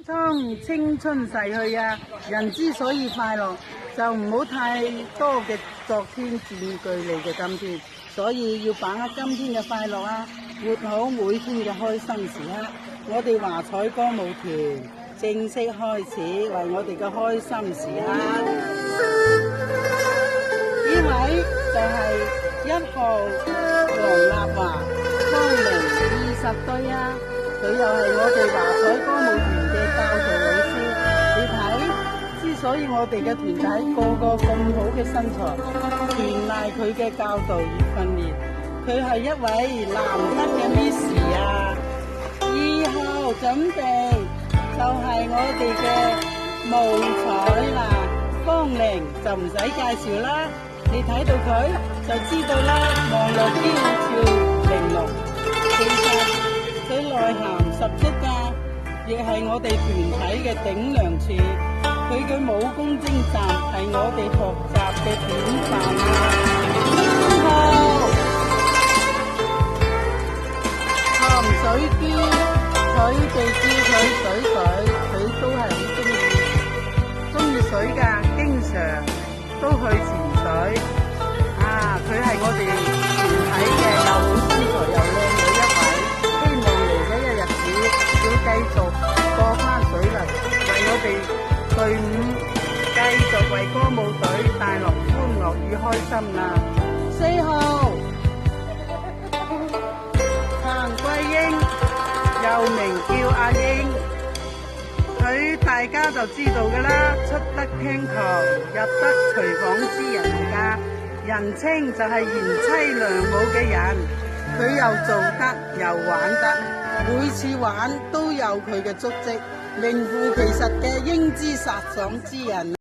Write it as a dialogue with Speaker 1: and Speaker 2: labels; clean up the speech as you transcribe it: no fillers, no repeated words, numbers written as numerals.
Speaker 1: 當青春逝去啊，人之所以快樂，就唔好太多嘅昨天佔據你嘅今天，所以要把握今天嘅快樂啊，活好每天嘅開心時刻。我哋華彩歌舞團正式開始為我哋嘅開心時刻。呢位就係1號黃立華，芳齡20歲啊！佢又係我哋華彩歌舞團嘅教導老師。你睇，之所以我哋嘅團體個個咁好嘅身材，全賴佢嘅教導與訓練。佢係一位難得嘅 Miss 啊！2號準備就係我哋嘅無彩啦，芳齡就唔使介紹啦，你睇到佢就知道啦，望落嬌俏玲瓏，其實佢內涵十足㗎，亦係我哋團體嘅頂梁柱。佢嘅武功精湛，係我哋學習嘅典範啊！3號鹹水豬，佢哋叫佢水水，佢都係好中意水㗎，經常都去潛水。佢係我哋團體嘅又好身材又靚女一位，希望嚟緊嘅日子要繼續過返水嚟，為我哋隊伍繼續為歌舞隊帶來歡樂與開心啦。4號彭桂英，又名叫阿英，佢大家就知道㗎啦，出得廳堂，入得廚房之人家。人稱就係賢妻良母嘅人，佢又做得又玩得，每次玩都有佢嘅足跡，名副其實嘅英姿颯爽之人。